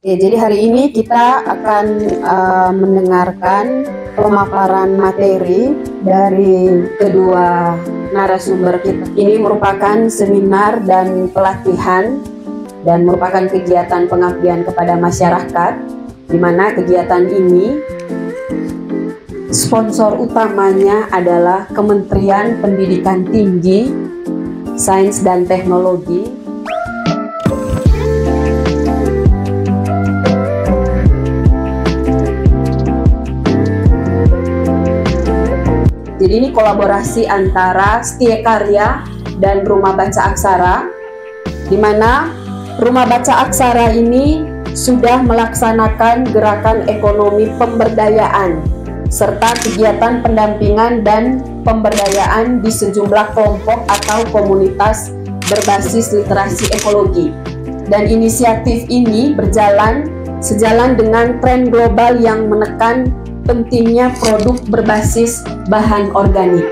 Oke, jadi hari ini kita akan mendengarkan pemaparan materi dari kedua narasumber kita. Ini merupakan seminar dan pelatihan dan merupakan kegiatan pengabdian kepada masyarakat, di mana kegiatan ini sponsor utamanya adalah Kementerian Pendidikan Tinggi, Sains dan Teknologi. Jadi ini kolaborasi antara Setia Karya dan Rumah Baca Aksara, di mana Rumah Baca Aksara ini sudah melaksanakan gerakan ekonomi pemberdayaan serta kegiatan pendampingan dan pemberdayaan di sejumlah kelompok atau komunitas berbasis literasi ekologi. Dan inisiatif ini berjalan sejalan dengan tren global yang menekan pentingnya produk berbasis bahan organik.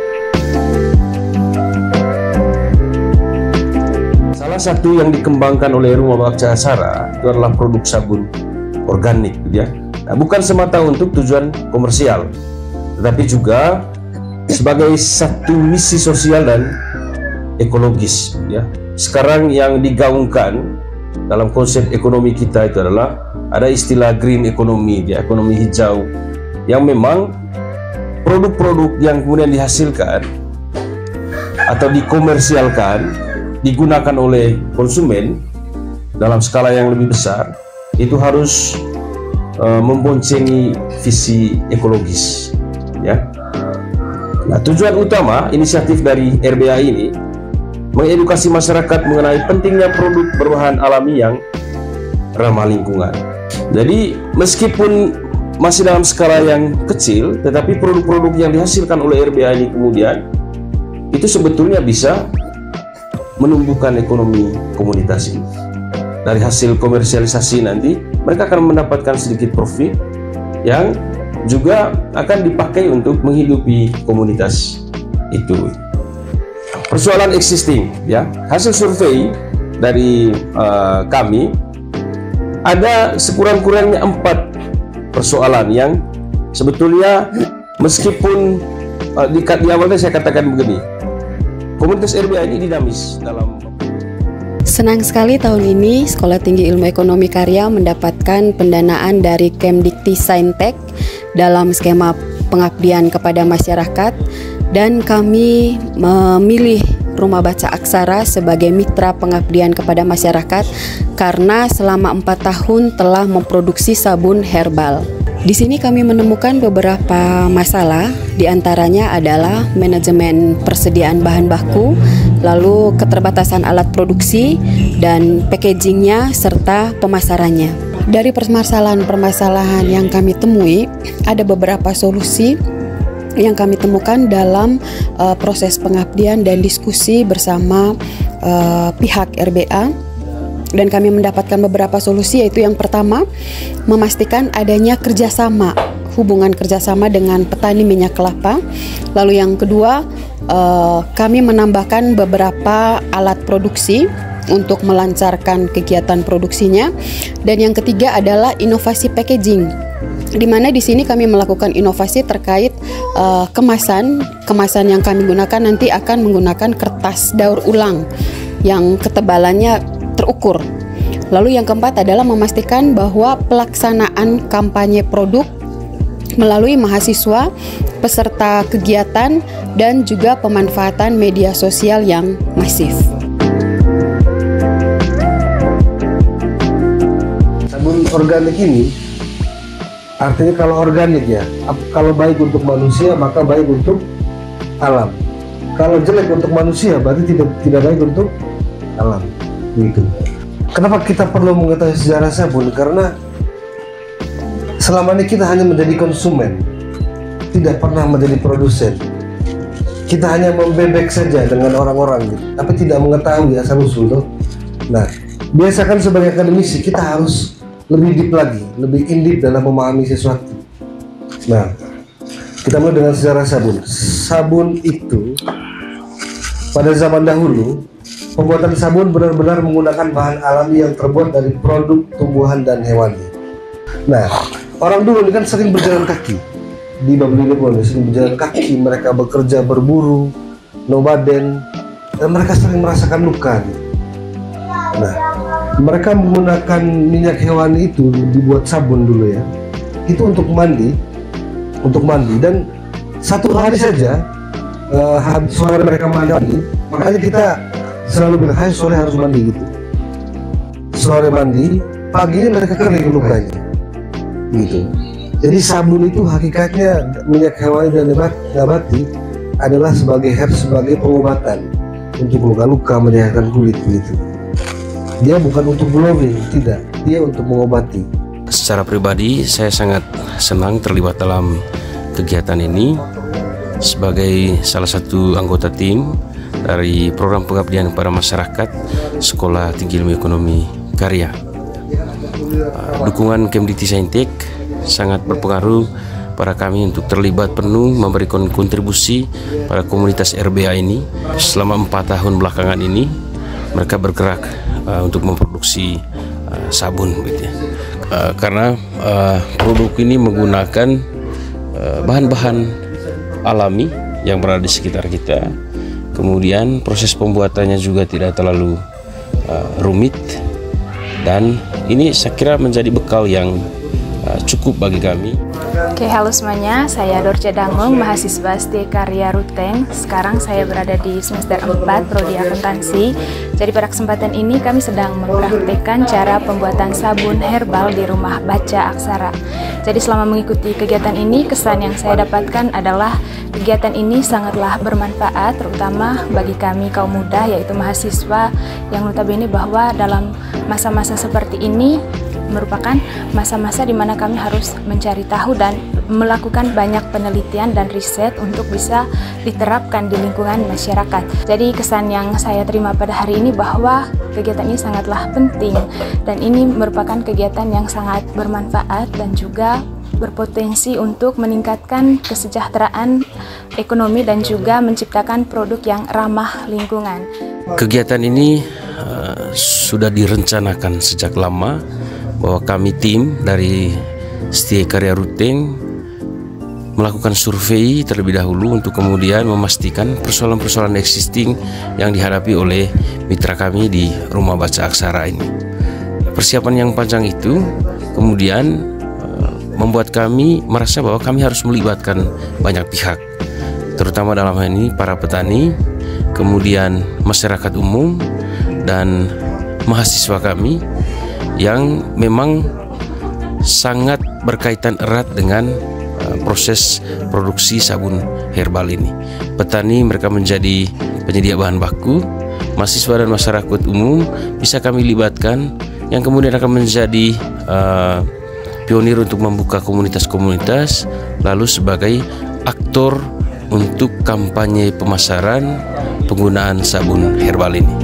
Salah satu yang dikembangkan oleh Rumah Baca Aksara itu adalah produk sabun organik, ya. Nah, bukan semata untuk tujuan komersial, tetapi juga sebagai satu misi sosial dan ekologis, ya. Sekarang yang digaungkan dalam konsep ekonomi kita itu adalah ada istilah green economy, ya, ekonomi hijau, yang memang produk-produk yang kemudian dihasilkan atau dikomersialkan digunakan oleh konsumen dalam skala yang lebih besar itu harus memboncengi visi ekologis, ya. Nah, tujuan utama inisiatif dari RBA ini mengedukasi masyarakat mengenai pentingnya produk berbahan alami yang ramah lingkungan. Jadi meskipun masih dalam skala yang kecil, tetapi produk-produk yang dihasilkan oleh RBA ini kemudian itu sebetulnya bisa menumbuhkan ekonomi komunitas ini. Dari hasil komersialisasi nanti mereka akan mendapatkan sedikit profit yang juga akan dipakai untuk menghidupi komunitas itu. Persoalan existing, ya, hasil survei dari kami ada sekurang-kurangnya 4 persoalan yang sebetulnya meskipun di awalnya saya katakan begini, komunitas RBA ini dinamis dalam. Senang sekali tahun ini Sekolah Tinggi Ilmu Ekonomi Karya mendapatkan pendanaan dari Kemdikti Saintek dalam skema pengabdian kepada masyarakat, dan kami memilih Rumah Baca Aksara sebagai mitra pengabdian kepada masyarakat karena selama 4 tahun telah memproduksi sabun herbal. Di sini kami menemukan beberapa masalah, diantaranya adalah manajemen persediaan bahan baku, lalu keterbatasan alat produksi dan packagingnya serta pemasarannya. Dari permasalahan-permasalahan yang kami temui, ada beberapa solusi yang kami temukan dalam proses pengabdian dan diskusi bersama pihak RBA, dan kami mendapatkan beberapa solusi, yaitu yang pertama, memastikan adanya kerjasama, hubungan kerjasama dengan petani minyak kelapa. Lalu yang kedua, kami menambahkan beberapa alat produksi untuk melancarkan kegiatan produksinya, dan yang ketiga adalah inovasi packaging, di mana di sini kami melakukan inovasi terkait kemasan yang kami gunakan nanti akan menggunakan kertas daur ulang yang ketebalannya terukur. Lalu yang keempat adalah memastikan bahwa pelaksanaan kampanye produk melalui mahasiswa, peserta kegiatan, dan juga pemanfaatan media sosial yang masif. Sabun organik ini artinya kalau organik, ya, kalau baik untuk manusia maka baik untuk alam. Kalau jelek untuk manusia berarti tidak baik untuk alam. Begitu. Kenapa kita perlu mengetahui sejarah sabun? Karena selama ini kita hanya menjadi konsumen, tidak pernah menjadi produsen. Kita hanya membebek saja dengan orang-orang, gitu, tapi tidak mengetahui asal usul. Nah, biasakan sebagai akademisi kita harus lebih deep lagi, lebih in-deep dalam memahami sesuatu. Nah, kita mulai dengan sejarah sabun. Sabun itu pada zaman dahulu Pembuatan sabun benar-benar menggunakan bahan alami yang terbuat dari produk tumbuhan dan hewani. Nah, orang dulu ini kan sering berjalan kaki di Babylon, sering berjalan kaki, mereka bekerja, berburu, nomaden, dan mereka sering merasakan luka. Nah, mereka menggunakan minyak hewani itu dibuat sabun dulu ya. Itu untuk mandi, dan satu hari saja habis sore mereka mandi. Makanya kita selalu bilang, hai sore harus mandi gitu. Sore mandi, paginya mereka kering lukanya gitu. Jadi sabun itu hakikatnya minyak hewani dan nabati adalah sebagai sebagai pengobatan untuk luka-luka, menyehatkan kulit gitu. Dia bukan untuk glowing, tidak, dia untuk mengobati. Secara pribadi saya sangat senang terlibat dalam kegiatan ini sebagai salah satu anggota tim dari program pengabdian kepada masyarakat Sekolah Tinggi Ilmu Ekonomi Karya. Dukungan Kemdikti Saintek sangat berpengaruh pada kami untuk terlibat penuh memberikan kontribusi pada komunitas RBA ini. Selama 4 tahun belakangan ini mereka bergerak untuk memproduksi sabun gitu ya. Karena produk ini menggunakan bahan-bahan alami yang berada di sekitar kita. Kemudian proses pembuatannya juga tidak terlalu rumit, dan ini saya kira menjadi bekal yang cukup bagi kami. Oke, halo semuanya, saya Dorce Dangung, mahasiswa STI Karya Ruteng. Sekarang saya berada di semester 4 Prodi Akuntansi. Jadi pada kesempatan ini kami sedang mempraktikkan cara pembuatan sabun herbal di rumah baca aksara. Jadi selama mengikuti kegiatan ini, kesan yang saya dapatkan adalah kegiatan ini sangatlah bermanfaat, terutama bagi kami kaum muda, yaitu mahasiswa, yang notabene bahwa dalam masa-masa seperti ini merupakan masa-masa di mana kami harus mencari tahu dan melakukan banyak penelitian dan riset untuk bisa diterapkan di lingkungan masyarakat. Jadi kesan yang saya terima pada hari ini bahwa kegiatan ini sangatlah penting, dan ini merupakan kegiatan yang sangat bermanfaat dan juga berpotensi untuk meningkatkan kesejahteraan ekonomi dan juga menciptakan produk yang ramah lingkungan. Kegiatan ini sudah direncanakan sejak lama, bahwa kami tim dari STI Karya Ruteng melakukan survei terlebih dahulu untuk kemudian memastikan persoalan-persoalan existing yang dihadapi oleh mitra kami di rumah baca aksara ini. Persiapan yang panjang itu kemudian membuat kami merasa bahwa kami harus melibatkan banyak pihak, terutama dalam hal ini para petani, kemudian masyarakat umum, dan mahasiswa kami yang memang sangat berkaitan erat dengan proses produksi sabun herbal ini. Petani mereka menjadi penyedia bahan baku, mahasiswa dan masyarakat umum bisa kami libatkan, yang kemudian akan menjadi pionir untuk membuka komunitas-komunitas, lalu sebagai aktor untuk kampanye pemasaran penggunaan sabun herbal ini.